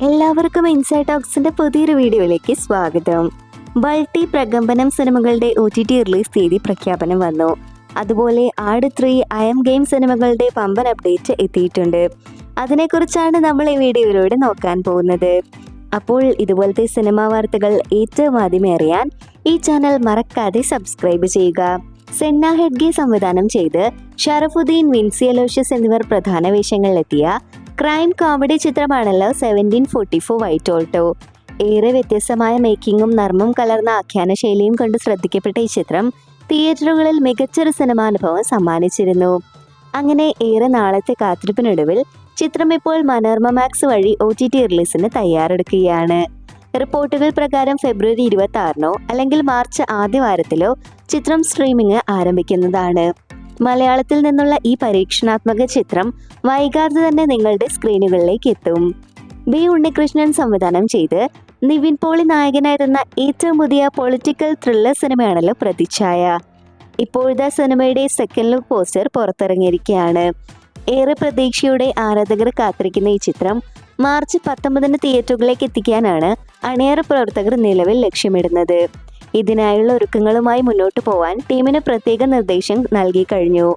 എല്ലാവർക്കും ഇൻസൈഡ് ടോക്സിന്റെ പുതിയൊരു വീഡിയോയിലേക്ക് സ്വാഗതം. ബൾട്ടി പ്രകമ്പനം സിനിമകളുടെ OTT റിലീസ് തീയതി പ്രഖ്യാപനം വന്നു. അതുപോലെ ആട് 3, ഐ എം ഗെയിം സിനിമകളുടെ പമ്പൻ അപ്ഡേറ്റ് എത്തിയിട്ടുണ്ട്. അതിനെക്കുറിച്ചാണ് നമ്മൾ ഈ വീഡിയോയിലൂടെ നോക്കാൻ പോകുന്നത്. അപ്പോൾ ഇതുപോലത്തെ സിനിമാ വാർത്തകൾ ഏറ്റവും ആദ്യമേ അറിയാൻ ഈ ചാനൽ മറക്കാതെ സബ്സ്ക്രൈബ് ചെയ്യുക. സെന്ന ഹെഡ്ഗെ സംവിധാനം ചെയ്ത് ഷറഫുദ്ദീൻ, വിൻസി അലോഷ്യസ് എന്നിവർ പ്രധാന വേഷങ്ങളിലെത്തിയ ക്രൈം കോമഡി ചിത്രമാണല്ലോ 1744 വൈറ്റ് ഓൾട്ടോ. ഏറെ വ്യത്യസ്തമായ മേക്കിങ്ങും നർമ്മം കലർന്ന ആഖ്യാന ശൈലിയും കൊണ്ട് ശ്രദ്ധിക്കപ്പെട്ട ഈ ചിത്രം തിയേറ്ററുകളിൽ മികച്ചൊരു സിനിമാനുഭവം സമ്മാനിച്ചിരുന്നു. അങ്ങനെ ഏറെ നാളത്തെ കാത്തിരിപ്പിനൊടുവിൽ ചിത്രം ഇപ്പോൾ മനോരമ മാക്സ് വഴി OTT റിലീസിന് തയ്യാറെടുക്കുകയാണ്. റിപ്പോർട്ടുകൾ പ്രകാരം ഫെബ്രുവരി 26 അല്ലെങ്കിൽ മാർച്ച് ആദ്യ വാരത്തിലോ ചിത്രം സ്ട്രീമിംഗ് ആരംഭിക്കുന്നതാണ്. മലയാളത്തിൽ നിന്നുള്ള ഈ പരീക്ഷണാത്മക ചിത്രം വൈകാതെ തന്നെ നിങ്ങളുടെ സ്ക്രീനുകളിലേക്ക് എത്തും. ബി ഉണ്ണികൃഷ്ണൻ സംവിധാനം ചെയ്ത് നിവിൻ പോളി നായകനായിരുന്ന ഏറ്റവും പുതിയ പൊളിറ്റിക്കൽ ത്രില്ലർ സിനിമയാണല്ലോ പ്രതിച്ഛായ. ഇപ്പോഴത്തെ സിനിമയുടെ സെക്കൻഡ് ലുക്ക് പോസ്റ്റർ പുറത്തിറങ്ങിയിരിക്കുകയാണ്. ഏറെ പ്രതീക്ഷയോടെ ആരാധകർ കാത്തിരിക്കുന്ന ഈ ചിത്രം മാർച്ച് 19 തിയേറ്ററുകളിലേക്ക് എത്തിക്കാനാണ് അണിയറ പ്രവർത്തകർ നിലവിൽ ലക്ഷ്യമിടുന്നത്. ഇതിനായുള്ള ഒരുക്കങ്ങളുമായി മുന്നോട്ട് പോവാൻ ടീമിന് പ്രത്യേക നിർദ്ദേശം നൽകി കഴിഞ്ഞു.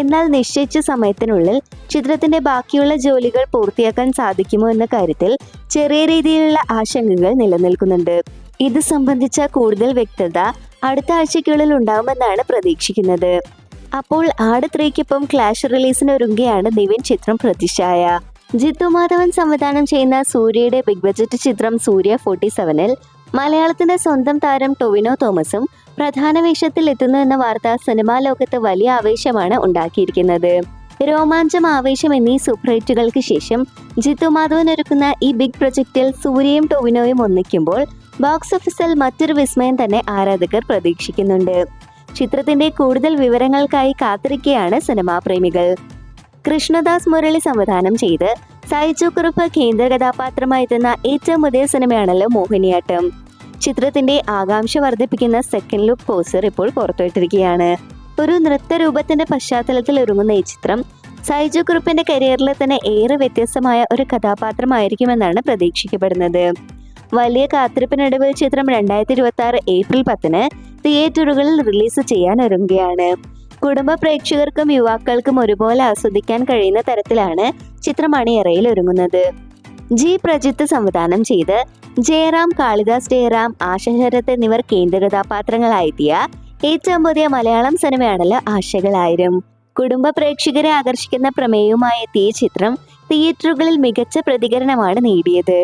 എന്നാൽ നിശ്ചയിച്ച സമയത്തിനുള്ളിൽ ചിത്രത്തിന്റെ ബാക്കിയുള്ള ജോലികൾ പൂർത്തിയാക്കാൻ സാധിക്കുമോ എന്ന കാര്യത്തിൽ ചെറിയ രീതിയിലുള്ള ആശങ്കകൾ നിലനിൽക്കുന്നുണ്ട്. ഇത് സംബന്ധിച്ച കൂടുതൽ വ്യക്തത അടുത്ത ആഴ്ചയ്ക്കുള്ളിൽ ഉണ്ടാകുമെന്നാണ് പ്രതീക്ഷിക്കുന്നത്. അപ്പോൾ ആട് 3-ക്കൊപ്പം ക്ലാഷ് റിലീസിന് ഒരുങ്ങുകയാണ് നിവിൻ ചിത്രം പ്രതിച്ഛായ. ജിത്തു മാധവൻ സംവിധാനം ചെയ്യുന്ന സൂര്യയുടെ ബിഗ് ബഡ്ജറ്റ് ചിത്രം സൂര്യ 47-ൽ മലയാളത്തിന്റെ സ്വന്തം താരം ടൊവിനോ തോമസും പ്രധാന വേഷത്തിൽ എത്തുന്നു എന്ന വാർത്ത സിനിമാ ലോകത്ത് വലിയ ആവേശമാണ് ഉണ്ടാക്കിയിരിക്കുന്നത്. രോമാഞ്ചം, ആവേശം എന്നീ സൂപ്പർ ഹിറ്റുകൾക്ക് ശേഷം ജിത്തു മാധവൻ ഒരുക്കുന്ന ഈ ബിഗ് പ്രൊജക്റ്റിൽ സൂര്യയും ടൊവിനോയും ഒന്നിക്കുമ്പോൾ ബോക്സ് ഓഫീസിൽ മറ്റൊരു വിസ്മയം തന്നെ ആരാധകർ പ്രതീക്ഷിക്കുന്നുണ്ട്. ചിത്രത്തിന്റെ കൂടുതൽ വിവരങ്ങൾക്കായി കാത്തിരിക്കുകയാണ് സിനിമാ പ്രേമികൾ. കൃഷ്ണദാസ് മുരളി സംവിധാനം ചെയ്ത് സൈജു കുറുപ്പ് കേന്ദ്ര കഥാപാത്രമായെത്തുന്ന ഏറ്റവും പുതിയ സിനിമയാണല്ലോ മോഹിനിയാട്ടം. ചിത്രത്തിന്റെ ആകാംക്ഷ വർദ്ധിപ്പിക്കുന്ന സെക്കൻഡ് ലുക്ക് പോസ്റ്റർ ഇപ്പോൾ പുറത്തുവിട്ടിരിക്കുകയാണ്. ഒരു നൃത്തരൂപത്തിന്റെ പശ്ചാത്തലത്തിൽ ഒരുങ്ങുന്ന ഈ ചിത്രം സൈജു കുറുപ്പിന്റെ കരിയറിലെ തന്നെ ഏറെ വ്യത്യസ്തമായ ഒരു കഥാപാത്രമായിരിക്കുമെന്നാണ് പ്രതീക്ഷിക്കപ്പെടുന്നത്. വലിയ കാത്തിരിപ്പിനൊടുവിൽ ചിത്രം 2026 ഏപ്രിൽ 10 തിയേറ്ററുകളിൽ റിലീസ് ചെയ്യാൻ ഒരുങ്ങുകയാണ്. കുടുംബ പ്രേക്ഷകർക്കും യുവാക്കൾക്കും ഒരുപോലെ ആസ്വദിക്കാൻ കഴിയുന്ന തരത്തിലാണ് ചിത്രം അണിയറയിൽ ഒരുങ്ങുന്നത്. ജി പ്രജിത്ത് സംവിധാനം ചെയ്ത് ജയറാം, കാളിദാസ് ജയറാം, ആശ ശരത് എന്നിവർ കേന്ദ്ര കഥാപാത്രങ്ങളായെത്തിയ ഏറ്റവും പുതിയ മലയാളം സിനിമയാണല്ലോ ആശകൾ 1000. കുടുംബ പ്രേക്ഷകരെ ആകർഷിക്കുന്ന പ്രമേയവുമായി എത്തിയ ചിത്രം തിയേറ്ററുകളിൽ മികച്ച പ്രതികരണമാണ് നേടിയത്.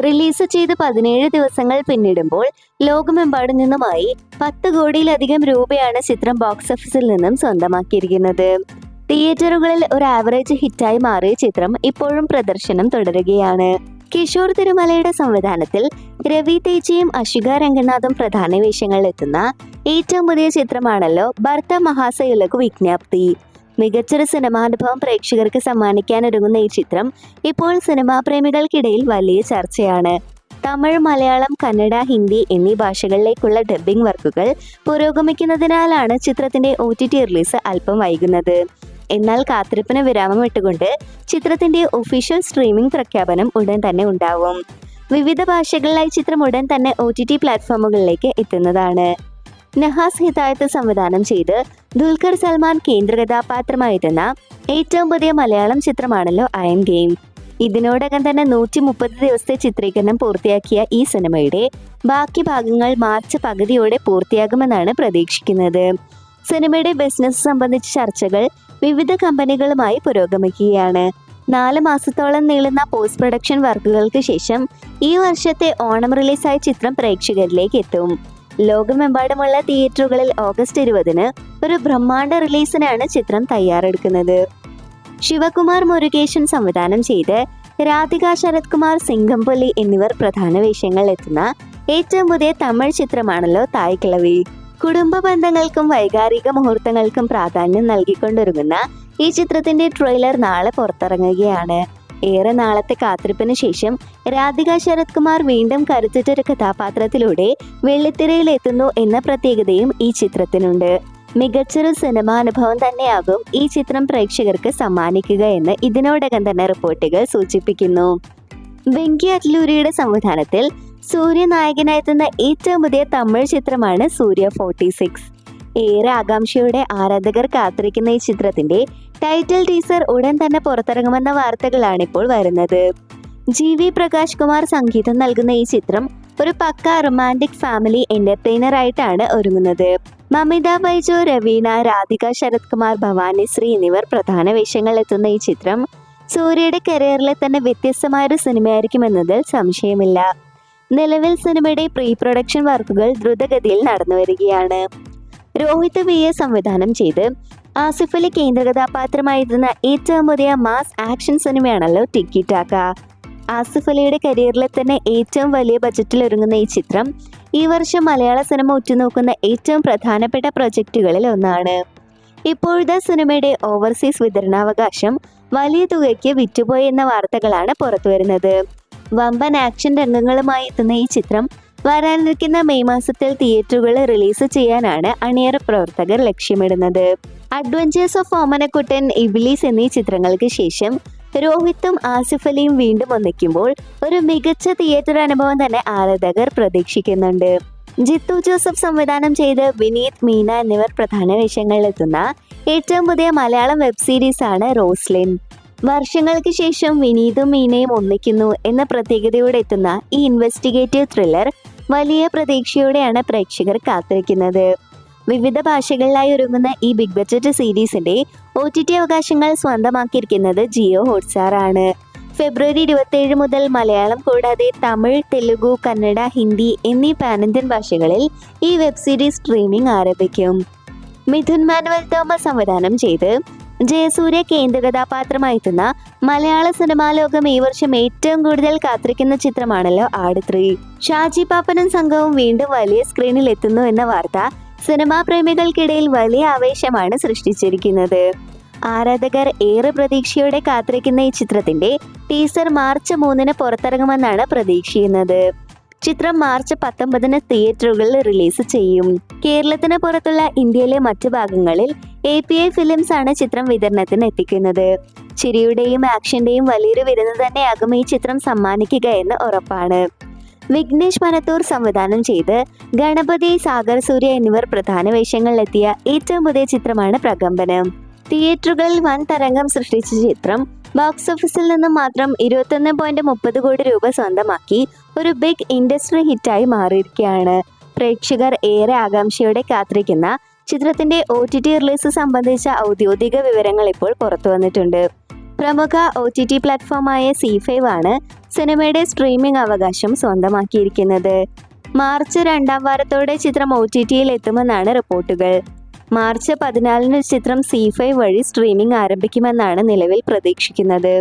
റിലീസ് ചെയ്ത് 17 ദിവസങ്ങൾ പിന്നിടുമ്പോൾ ലോകമെമ്പാടും നിന്നുമായി 10 കോടിയിലധികം രൂപയാണ് ചിത്രം ബോക്സ് ഓഫീസിൽ നിന്നും സ്വന്തമാക്കിയിരിക്കുന്നത്. തിയേറ്ററുകളിൽ ഒരു ആവറേജ് ഹിറ്റായി മാറിയ ചിത്രം ഇപ്പോഴും പ്രദർശനം തുടരുകയാണ്. കിഷോർ തിരുമലയുടെ സംവിധാനത്തിൽ രവി തേജയും അഷിക രംഗനാഥും പ്രധാന വേഷങ്ങളിലെത്തുന്ന ഏറ്റവും പുതിയ ചിത്രമാണല്ലോ ഭർത്ത മഹാസയുലകു വിജ്ഞാപ്തി. മികച്ചൊരു സിനിമാനുഭവം പ്രേക്ഷകർക്ക് സമ്മാനിക്കാനൊരുങ്ങുന്ന ഈ ചിത്രം ഇപ്പോൾ സിനിമാ പ്രേമികൾക്കിടയിൽ വലിയ ചർച്ചയാണ്. തമിഴ്, മലയാളം, കന്നഡ, ഹിന്ദി എന്നീ ഭാഷകളിലേക്കുള്ള ഡബ്ബിംഗ് വർക്കുകൾ പുരോഗമിക്കുന്നതിനാലാണ് ചിത്രത്തിന്റെ OTT റിലീസ് അല്പം വൈകുന്നത്. എന്നാൽ കാത്തിരിപ്പിന് വിരാമം ഇട്ടുകൊണ്ട് ചിത്രത്തിന്റെ ഒഫീഷ്യൽ സ്ട്രീമിംഗ് പ്രഖ്യാപനം ഉടൻ തന്നെ ഉണ്ടാവും. വിവിധ ഭാഷകളിലായി ചിത്രം ഉടൻ തന്നെ OTT പ്ലാറ്റ്ഫോമുകളിലേക്ക് എത്തുന്നതാണ്. നഹാസ് ഹിദായത്ത് സംവിധാനം ചെയ്ത് ദുൽഖർ സൽമാൻ കേന്ദ്ര കഥാപാത്രമായിരുന്ന ഏറ്റവും പുതിയ മലയാളം ചിത്രമാണല്ലോ ഐ എം ഗെയിം. ഇതിനോടകം തന്നെ 130 ദിവസത്തെ ചിത്രീകരണം പൂർത്തിയാക്കിയ ഈ സിനിമയുടെ ബാക്കി ഭാഗങ്ങൾ മാർച്ച് പകുതിയോടെ പൂർത്തിയാകുമെന്നാണ് പ്രതീക്ഷിക്കുന്നത്. സിനിമയുടെ ബിസിനസ് സംബന്ധിച്ച ചർച്ചകൾ വിവിധ കമ്പനികളുമായി പുരോഗമിക്കുകയാണ്. 4 മാസത്തോളം നീളുന്ന പോസ്റ്റ് പ്രൊഡക്ഷൻ വർക്കുകൾക്ക് ശേഷം ഈ വർഷത്തെ ഓണം റിലീസായ ചിത്രം പ്രേക്ഷകരിലേക്ക് എത്തും. ലോകമെമ്പാടുമുള്ള തിയേറ്ററുകളിൽ ഓഗസ്റ്റ് 20 ഒരു ബ്രഹ്മാണ്ഡ റിലീസിനാണ് ചിത്രം തയ്യാറെടുക്കുന്നത്. ശിവകുമാർ മുരുകേശൻ സംവിധാനം ചെയ്ത് രാധിക, ശരത് കുമാർ, സിംഗംപുലി എന്നിവർ പ്രധാന വേഷങ്ങളിൽ എത്തുന്ന ഏറ്റവും പുതിയ തമിഴ് ചിത്രമാണല്ലോ തായ് കിളവി. കുടുംബ ബന്ധങ്ങൾക്കും വൈകാരിക മുഹൂർത്തങ്ങൾക്കും പ്രാധാന്യം നൽകിക്കൊണ്ടൊരുങ്ങുന്ന ഈ ചിത്രത്തിന്റെ ട്രെയിലർ നാളെ പുറത്തിറങ്ങുകയാണ്. ഏറെ നാളത്തെ കാത്തിരിപ്പിന് ശേഷം രാധിക, ശരത് കുമാർ വീണ്ടും കരുത്തുറ്റൊരു കഥാപാത്രത്തിലൂടെ വെള്ളിത്തിരയിൽ എത്തുന്നു എന്ന പ്രത്യേകതയും ഈ ചിത്രത്തിനുണ്ട്. മികച്ചൊരു സിനിമാനുഭവം തന്നെയാകും ഈ ചിത്രം പ്രേക്ഷകർക്ക് സമ്മാനിക്കുക എന്ന് ഇതിനോടകം തന്നെ റിപ്പോർട്ടുകൾ സൂചിപ്പിക്കുന്നു. വെങ്കി അറ്റ്ലൂരിയുടെ സംവിധാനത്തിൽ സൂര്യ നായകനായെത്തുന്ന ഏറ്റവും പുതിയ തമിഴ് ചിത്രമാണ് സൂര്യ 46. ഏറെ ആകാംക്ഷയോടെ ആരാധകർ കാത്തിരിക്കുന്ന ഈ ചിത്രത്തിന്റെ ടൈറ്റിൽ ടീസർ ഉടൻ തന്നെ പുറത്തിറങ്ങുമെന്ന വാർത്തകളാണ് ഇപ്പോൾ വരുന്നത്. GV പ്രകാശ് കുമാർ സംഗീതം നൽകുന്ന ഈ ചിത്രം ഒരു പക്ക റൊമാൻറ്റിക് ഫാമിലി എന്റർടൈനർ ആയിട്ടാണ് ഒരുങ്ങുന്നത്. മമിത ബൈജു, രവീണ, രാധിക ശരത് കുമാർ, ഭവാനിശ്രീ എന്നിവർ പ്രധാന വേഷങ്ങളിൽ എത്തുന്ന ഈ ചിത്രം സൂര്യയുടെ കരിയറിലെ തന്നെ വ്യത്യസ്തമായൊരു സിനിമയായിരിക്കുമെന്നതിൽ സംശയമില്ല. നിലവിൽ സിനിമയുടെ പ്രീ പ്രൊഡക്ഷൻ വർക്കുകൾ ദ്രുതഗതിയിൽ നടന്നു വരികയാണ്. രോഹിത് VS സംവിധാനം ചെയ്ത് ആസിഫ് അലി കേന്ദ്ര കഥാപാത്രമായിരുന്ന ഏറ്റവും പുതിയ mass action സിനിമയാണല്ലോ tikki taka. Asif അലിയുടെ കരിയറിലെ തന്നെ ഏറ്റവും വലിയ ബജറ്റിൽ ഒരുങ്ങുന്ന ഈ ചിത്രം ഈ വർഷം മലയാള സിനിമ ഉറ്റുനോക്കുന്ന ഏറ്റവും പ്രധാനപ്പെട്ട പ്രൊജക്റ്റുകളിൽ ഒന്നാണ്. ഇപ്പോഴത്തെ സിനിമയുടെ ഓവർസീസ് വിതരണാവകാശം വലിയ തുകയ്ക്ക് വിറ്റുപോയി എന്ന വാർത്തകളാണ് പുറത്തുവരുന്നത്. വമ്പൻ ആക്ഷൻ രംഗങ്ങളുമായി എത്തുന്ന ഈ ചിത്രം വരാനിരിക്കുന്ന മെയ് മാസത്തിൽ തിയേറ്ററുകളിൽ റിലീസ് ചെയ്യാനാണ് അണിയറ പ്രവർത്തകർ ലക്ഷ്യമിടുന്നത്. അഡ്വഞ്ചേഴ്സ് ഓഫ് ഓമനക്കുട്ടൻ, ഇബ്ലീസ് എന്നീ ചിത്രങ്ങൾക്ക് ശേഷം രോഹിത്തും ആസിഫ് അലിയും വീണ്ടും ഒന്നിക്കുമ്പോൾ ഒരു മികച്ച തിയേറ്റർ അനുഭവം തന്നെ ആരാധകർ പ്രതീക്ഷിക്കുന്നുണ്ട്. ജിത്തു ജോസഫ് സംവിധാനം ചെയ്ത് വിനീത്, മീന എന്നിവർ പ്രധാന വേഷങ്ങളിലെത്തുന്ന ഏറ്റവും പുതിയ മലയാളം വെബ് സീരീസ് ആണ് റോസ്ലിൻ. വർഷങ്ങൾക്ക് ശേഷം വിനീതും മീനയും ഒന്നിക്കുന്നു എന്ന പ്രത്യേകതയോടെ എത്തുന്ന ഈ ഇൻവെസ്റ്റിഗേറ്റീവ് ത്രില്ലർ വലിയ പ്രതീക്ഷയോടെയാണ് പ്രേക്ഷകർ കാത്തിരിക്കുന്നത്. വിവിധ ഭാഷകളിലായി ഒരുങ്ങുന്ന ഈ ബിഗ് ബഡ്ജറ്റ് സീരീസിന്റെ OTT അവകാശങ്ങൾ സ്വന്തമാക്കിയിരിക്കുന്നത് ജിയോ ഹോട്ട്സ്റ്റാർ ആണ്. ഫെബ്രുവരി 27 മുതൽ മലയാളം കൂടാതെ തമിഴ്, തെലുഗു, കന്നഡ, ഹിന്ദി എന്നീ പാൻ ഇന്ത്യൻ ഭാഷകളിൽ ഈ വെബ് സീരീസ് സ്ട്രീമിംഗ് ആരംഭിക്കും. മിഥുൻ മാനുവൽ തോമസ് സംവിധാനം ചെയ്ത് ജയസൂര്യ കേന്ദ്ര കഥാപാത്രമായെത്തുന്ന മലയാള സിനിമാ ലോകം ഈ വർഷം ഏറ്റവും കൂടുതൽ കാത്തിരിക്കുന്ന ചിത്രമാണല്ലോ ആട് 3. ഷാജി പാപ്പനും സംഘവും വീണ്ടും വലിയ സ്ക്രീനിൽ എത്തുന്നു എന്ന വാർത്ത സിനിമാ പ്രേമികൾക്കിടയിൽ വലിയ ആവേശമാണ് സൃഷ്ടിച്ചിരിക്കുന്നത്. ആരാധകർ ഏറെ പ്രതീക്ഷയോടെ കാത്തിരിക്കുന്ന ഈ ചിത്രത്തിന്റെ ടീസർ മാർച്ച് 3 പുറത്തിറങ്ങുമെന്നാണ് പ്രതീക്ഷിക്കുന്നത്. ചിത്രം മാർച്ച് 19 തിയേറ്ററുകളിൽ റിലീസ് ചെയ്യും. കേരളത്തിന് പുറത്തുള്ള ഇന്ത്യയിലെ മറ്റു ഭാഗങ്ങളിൽ API ഫിലിംസ് ആണ് ചിത്രം വിതരണത്തിന് എത്തിക്കുന്നത്. ചിരിയുടെയും ആക്ഷന്റെയും വലിയൊരു വിരുന്ന് തന്നെയാകും ഈ ചിത്രം സമ്മാനിക്കുക എന്ന് ഉറപ്പാണ്. വിഘ്നേഷ് മനത്തൂർ സംവിധാനം ചെയ്ത് ഗണപതി, സാഗർ സൂര്യ എന്നിവർ പ്രധാന വേഷങ്ങളിലെത്തിയ ഏറ്റവും പുതിയ ചിത്രമാണ് പ്രകമ്പനം. തിയേറ്ററുകളിൽ വൻ തരംഗം സൃഷ്ടിച്ച ചിത്രം ബോക്സ് ഓഫീസിൽ നിന്നും മാത്രം 21.30 കോടി രൂപ സ്വന്തമാക്കി ഒരു ബിഗ് ഇൻഡസ്ട്രി ഹിറ്റായി മാറിയിരിക്കുകയാണ്. പ്രേക്ഷകർ ഏറെ ആകാംക്ഷയോടെ കാത്തിരിക്കുന്ന ചിത്രത്തിന്റെ OTT റിലീസ് സംബന്ധിച്ച ഔദ്യോഗിക വിവരങ്ങൾ ഇപ്പോൾ പുറത്തു വന്നിട്ടുണ്ട്. പ്രമുഖ OTT പ്ലാറ്റ്ഫോമായ C5 ആണ് സിനിമയുടെ സ്ട്രീമിംഗ് അവകാശം സ്വന്തമാക്കിയിരിക്കുന്നത്. മാർച്ച് 2ാം വാരത്തോടെ ചിത്രം OTTയിൽ എത്തുമെന്നാണ് റിപ്പോർട്ടുകൾ. മാർച്ച് 14 ചിത്രം C5 വഴി സ്ട്രീമിംഗ് ആരംഭിക്കുമെന്നാണ് നിലവിൽ പ്രതീക്ഷിക്കുന്നത്.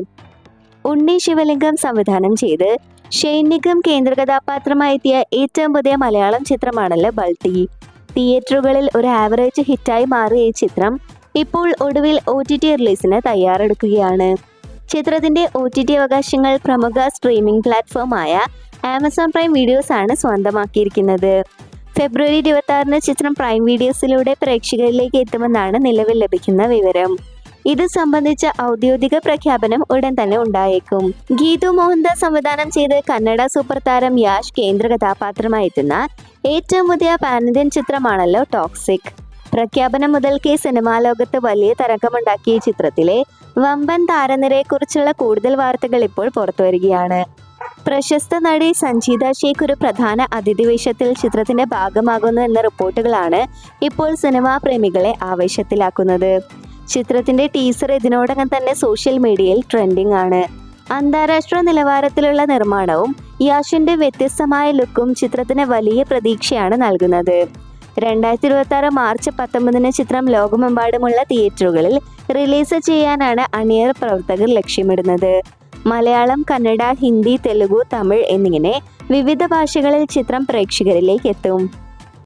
ഉണ്ണി ശിവലിംഗം സംവിധാനം ചെയ്ത് ഷെയ്ൻ നിഗം കേന്ദ്ര കഥാപാത്രമായെത്തിയ ഏറ്റവും പുതിയ മലയാളം ചിത്രമാണല്ലോ ബൾട്ടി. തിയേറ്ററുകളിൽ ഒരു ആവറേജ് ഹിറ്റായി മാറിയ ഈ ചിത്രം ഇപ്പോൾ ഒടുവിൽ OTT റിലീസിന് തയ്യാറെടുക്കുകയാണ്. ചിത്രത്തിന്റെ OTT അവകാശങ്ങൾ പ്രമുഖ സ്ട്രീമിംഗ് പ്ലാറ്റ്ഫോമായ ആമസോൺ പ്രൈം വീഡിയോസ് ആണ് സ്വന്തമാക്കിയിരിക്കുന്നത്. ഫെബ്രുവരി 26 ചിത്രം പ്രൈം വീഡിയോസിലൂടെ പ്രേക്ഷകരിലേക്ക് എത്തുമെന്നാണ് നിലവിൽ ലഭിക്കുന്ന വിവരം. ഇത് സംബന്ധിച്ച ഔദ്യോഗിക പ്രഖ്യാപനം ഉടൻ തന്നെ ഉണ്ടായേക്കും. ഗീതു മോഹൻദാസ് സംവിധാനം ചെയ്ത് കന്നഡ സൂപ്പർ താരം യാഷ് കേന്ദ്ര കഥാപാത്രമായെത്തുന്ന ഏറ്റവും പുതിയ പാൻ ഇന്ത്യൻ ചിത്രമാണല്ലോ ടോക്സിക്. പ്രഖ്യാപനം മുതൽക്കേ സിനിമാ ലോകത്ത് വലിയ തരംഗമുണ്ടാക്കിയ ചിത്രത്തിലെ വമ്പൻ താരനിരയെക്കുറിച്ചുള്ള കൂടുതൽ വാർത്തകൾ ഇപ്പോൾ പുറത്തുവരികയാണ്. പ്രശസ്ത നടി സഞ്ജീത ഷേഖ് ഒരു പ്രധാന അതിഥി വേഷത്തിൽ ചിത്രത്തിന്റെ ഭാഗമാകുന്നു എന്ന റിപ്പോർട്ടുകളാണ് ഇപ്പോൾ സിനിമാ പ്രേമികളെ ആവേശത്തിലാക്കുന്നത്. ചിത്രത്തിന്റെ ടീസർ ഇതിനോടകം തന്നെ സോഷ്യൽ മീഡിയയിൽ ട്രെൻഡിംഗ് ആണ്. അന്താരാഷ്ട്ര നിലവാരത്തിലുള്ള നിർമ്മാണവും യാഷിന്റെ വ്യത്യസ്തമായ ലുക്കും ചിത്രത്തിന് വലിയ പ്രതീക്ഷയാണ് നൽകുന്നത്. 2026 മാർച്ച് 19 ചിത്രം ലോകമെമ്പാടുമുള്ള തിയേറ്ററുകളിൽ റിലീസ് ചെയ്യാനാണ് അണിയറ പ്രവർത്തകർ ലക്ഷ്യമിടുന്നത്. മലയാളം, കന്നഡ, ഹിന്ദി, തെലുഗു, തമിഴ് എന്നിങ്ങനെ വിവിധ ഭാഷകളിൽ ചിത്രം പ്രേക്ഷകരിലേക്ക് എത്തും.